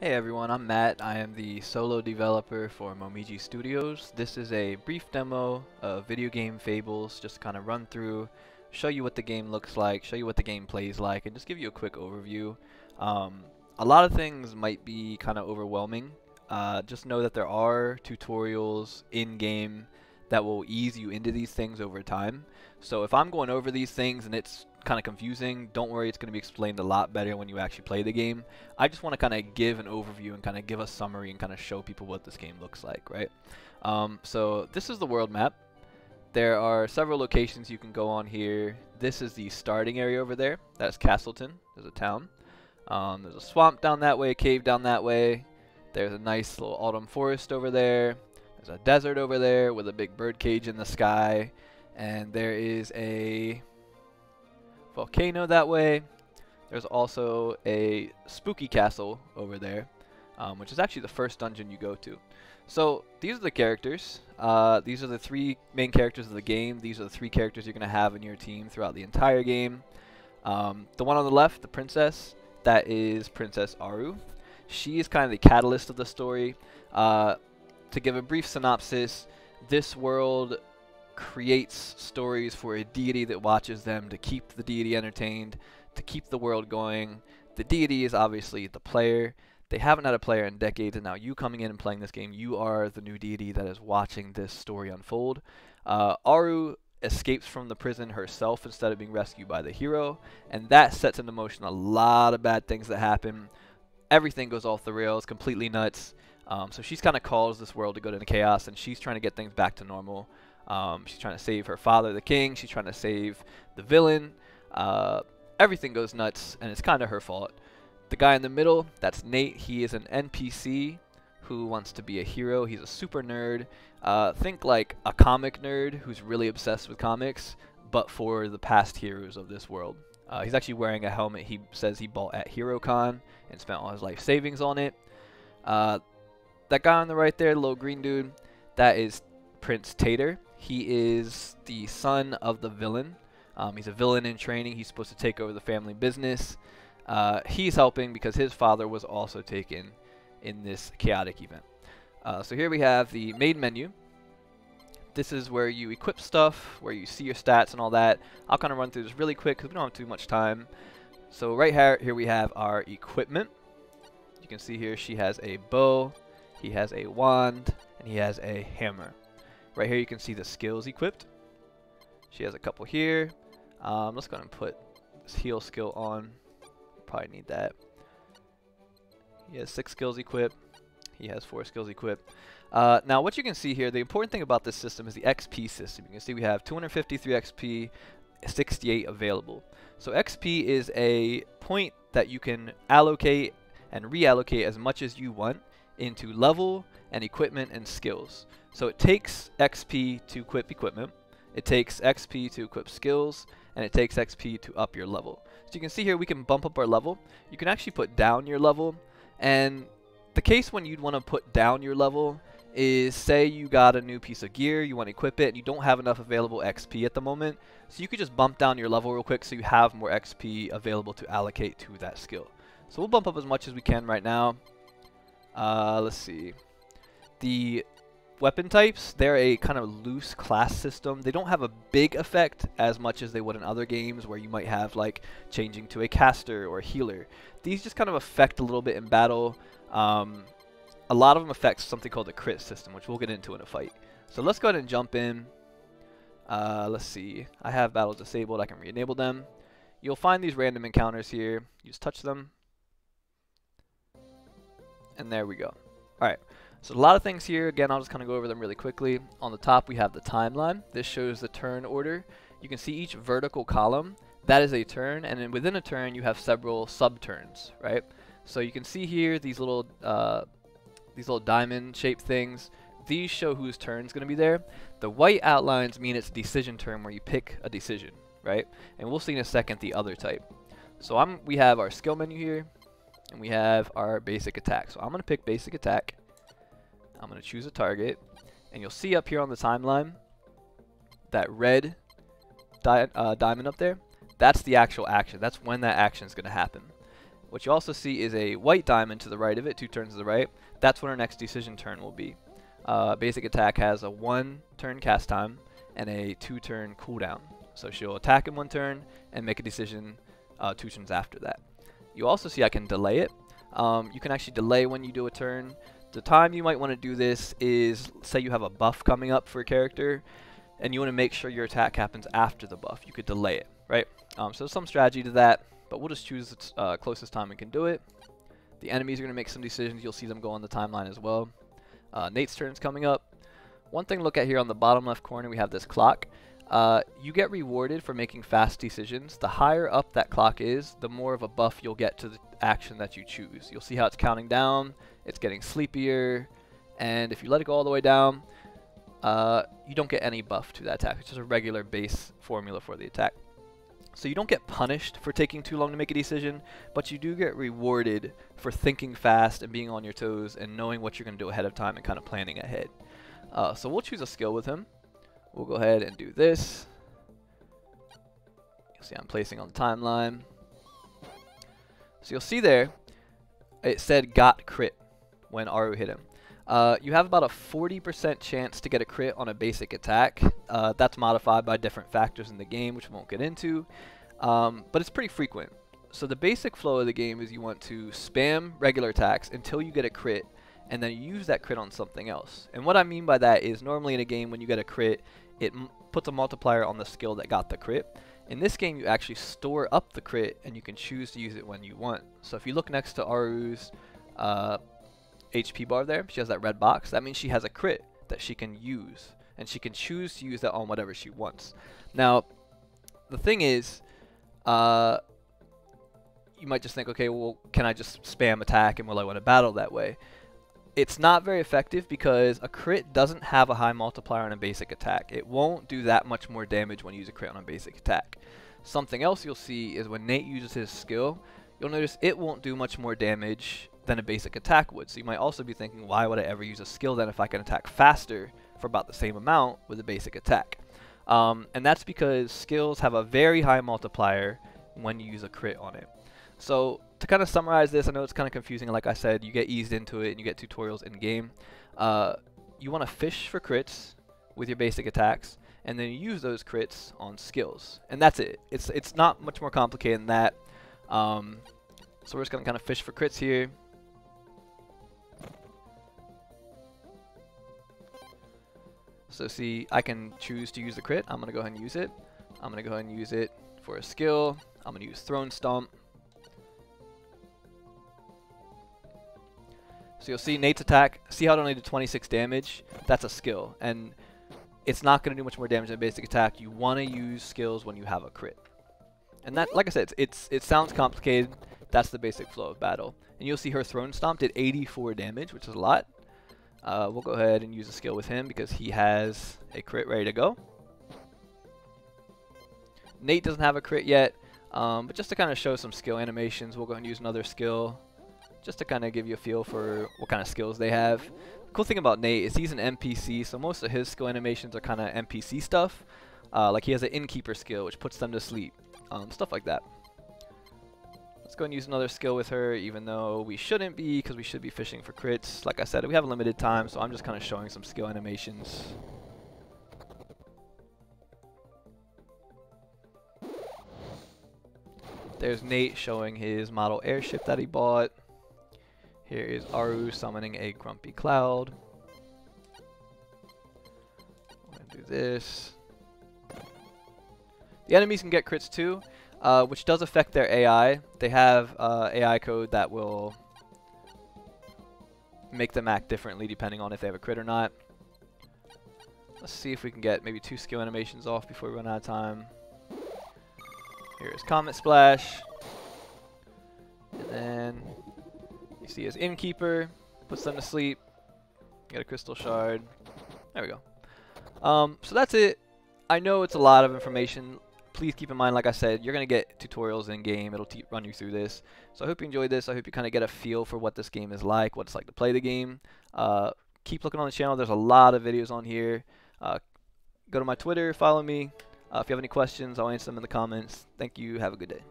Hey everyone, I'm Matt. I am the solo developer for Momiji Studios. This is a brief demo of video game Fables, just to kind of run through, show you what the game looks like, show you what the game plays like, and just give you a quick overview. A lot of things might be kind of overwhelming. Just know that there are tutorials in-game that will ease you into these things over time. So if I'm going over these things and it's kind of confusing, don't worry, it's going to be explained a lot better when you actually play the game. I just want to kind of give an overview and kind of give a summary and kind of show people what this game looks like, right? So this is the world map. There are several locations you can go on here. This is the starting area over there. That's Castleton. There's a town. There's a swamp down that way, cave down that way. There's a nice little autumn forest over there. There's a desert over there with a big bird cage in the sky. And there is a volcano that way. There's also a spooky castle over there, which is actually the first dungeon you go to. So these are the characters. These are the three main characters of the game. These are the three characters you're going to have in your team throughout the entire game. The one on the left, the princess, that is Princess Aru. She is kind of the catalyst of the story. To give a brief synopsis, this world creates stories for a deity that watches them to keep the deity entertained, to keep the world going. The deity is obviously the player. They haven't had a player in decades, and now you coming in and playing this game, you are the new deity that is watching this story unfold. Aru escapes from the prison herself instead of being rescued by the hero, and that sets into motion a lot of bad things that happen. Everything goes off the rails, completely nuts. So she's kind of caused this world to go into chaos, and she's trying to get things back to normal. She's trying to save her father, the king. She's trying to save the villain. Everything goes nuts, and it's kind of her fault. The guy in the middle, that's Nate. He is an NPC who wants to be a hero. He's a super nerd. Think like a comic nerd who's really obsessed with comics, but for the past heroes of this world. He's actually wearing a helmet he says he bought at HeroCon and spent all his life savings on it. That guy on the right there, the little green dude, that is Prince Tater. He is the son of the villain. He's a villain in training. He's supposed to take over the family business. He's helping because his father was also taken in this chaotic event. So here we have the main menu. This is where you equip stuff, where you see your stats and all that. I'll kind of run through this really quick because we don't have too much time. So right here we have our equipment. You can see here she has a bow, he has a wand, and he has a hammer. Right here you can see the skills equipped. She has a couple here. Let's go ahead and put this heal skill on. Probably need that. He has 6 skills equipped. He has 4 skills equipped. Now what you can see here, the important thing about this system is the XP system. You can see we have 253 XP, 68 available. So XP is a point that you can allocate and reallocate as much as you want into level and equipment and skills. So it takes XP to equip equipment, it takes XP to equip skills, and it takes XP to up your level. So you can see here we can bump up our level. You can actually put down your level, and the case when you'd want to put down your level is, say you got a new piece of gear, you want to equip it, and you don't have enough available XP at the moment, so you could just bump down your level real quick so you have more XP available to allocate to that skill. So we'll bump up as much as we can right now. Let's see. The weapon types, they're a kind of loose class system. They don't have a big effect as much as they would in other games where you might have like changing to a caster or a healer. These just kind of affect a little bit in battle. A lot of them affect something called the crit system, which we'll get into in a fight. So let's go ahead and jump in. Let's see. I have battles disabled. I can re-enable them. You'll find these random encounters here. You just touch them. And there we go. Alright. So a lot of things here. Again, I'll just kind of go over them really quickly. On the top, we have the timeline. This shows the turn order. You can see each vertical column. That is a turn. And then within a turn, you have several sub-turns, right? So you can see here these little diamond-shaped things. These show whose turn is going to be there. The white outlines mean it's a decision turn where you pick a decision, right? And we'll see in a second the other type. So we have our skill menu here, and we have our basic attack. So I'm going to pick basic attack. I'm going to choose a target, and you'll see up here on the timeline that red diamond up there. That's the actual action. That's when that action is going to happen. What you also see is a white diamond to the right of it, 2 turns to the right. That's when our next decision turn will be. Basic attack has a 1 turn cast time and a 2 turn cooldown. So she'll attack in 1 turn and make a decision 2 turns after that. You also see I can delay it. You can actually delay when you do a turn. The time you might want to do this is, say you have a buff coming up for a character and you want to make sure your attack happens after the buff. You could delay it, right? So there's some strategy to that, but we'll just choose the closest time we can do it. The enemies are going to make some decisions. You'll see them go on the timeline as well. Nate's turn is coming up. One thing to look at here on the bottom left corner, we have this clock. You get rewarded for making fast decisions. The higher up that clock is, the more of a buff you'll get to the action that you choose. You'll see how it's counting down, it's getting sleepier, and if you let it go all the way down, you don't get any buff to that attack. It's just a regular base formula for the attack. So you don't get punished for taking too long to make a decision, but you do get rewarded for thinking fast and being on your toes and knowing what you're going to do ahead of time and kind of planning ahead. So we'll choose a skill with him. We'll go ahead and do this. You'll see I'm placing on the timeline. So you'll see there, it said got crit when Aru hit him. You have about a 40% chance to get a crit on a basic attack. That's modified by different factors in the game, which we won't get into. But it's pretty frequent. So the basic flow of the game is you want to spam regular attacks until you get a crit, and then use that crit on something else. And what I mean by that is normally in a game when you get a crit, it puts a multiplier on the skill that got the crit. In this game, you actually store up the crit, and you can choose to use it when you want. So if you look next to Aru's HP bar there, she has that red box. That means she has a crit that she can use, and she can choose to use that on whatever she wants. Now, the thing is, you might just think, okay, well, can I just spam attack and will I win a battle that way? It's not very effective because a crit doesn't have a high multiplier on a basic attack. It won't do that much more damage when you use a crit on a basic attack. Something else you'll see is when Nate uses his skill, you'll notice it won't do much more damage than a basic attack would. So you might also be thinking, why would I ever use a skill then if I can attack faster for about the same amount with a basic attack? And that's because skills have a very high multiplier when you use a crit on it. So to kind of summarize this, I know it's kind of confusing. Like I said, you get eased into it and you get tutorials in game. You want to fish for crits with your basic attacks, and then you use those crits on skills, and that's it. It's not much more complicated than that. So we're just gonna kind of fish for crits here. So see, I can choose to use the crit. I'm gonna go ahead and use it. I'm gonna go ahead and use it for a skill. I'm gonna use Throne Stomp. So you'll see Nate's attack. See how it only did 26 damage? That's a skill, and it's not going to do much more damage than a basic attack. You want to use skills when you have a crit. And that, like I said, it sounds complicated. That's the basic flow of battle. And you'll see her Throne Stomp did 84 damage, which is a lot. We'll go ahead and use a skill with him because he has a crit ready to go. Nate doesn't have a crit yet, but just to kind of show some skill animations, we'll go ahead and use another skill just to kind of give you a feel for what kind of skills they have. The cool thing about Nate is he's an NPC, so most of his skill animations are kind of NPC stuff. Like he has an Innkeeper skill, which puts them to sleep. Stuff like that. Let's go and use another skill with her, even though we shouldn't be, because we should be fishing for crits. Like I said, we have limited time, so I'm just kind of showing some skill animations. There's Nate showing his model airship that he bought. Here is Aru summoning a grumpy cloud. I'm going to do this. The enemies can get crits too, which does affect their AI. They have AI code that will make them act differently depending on if they have a crit or not. Let's see if we can get maybe 2 skill animations off before we run out of time. Here's Comet Splash. And then you see his Innkeeper, puts them to sleep. Get a Crystal Shard. There we go. So that's it. I know it's a lot of information. Please keep in mind, like I said, you're going to get tutorials in-game. It'll run you through this. So I hope you enjoyed this. I hope you kind of get a feel for what this game is like, what it's like to play the game. Keep looking on the channel. There's a lot of videos on here. Go to my Twitter, follow me. If you have any questions, I'll answer them in the comments. Thank you. Have a good day.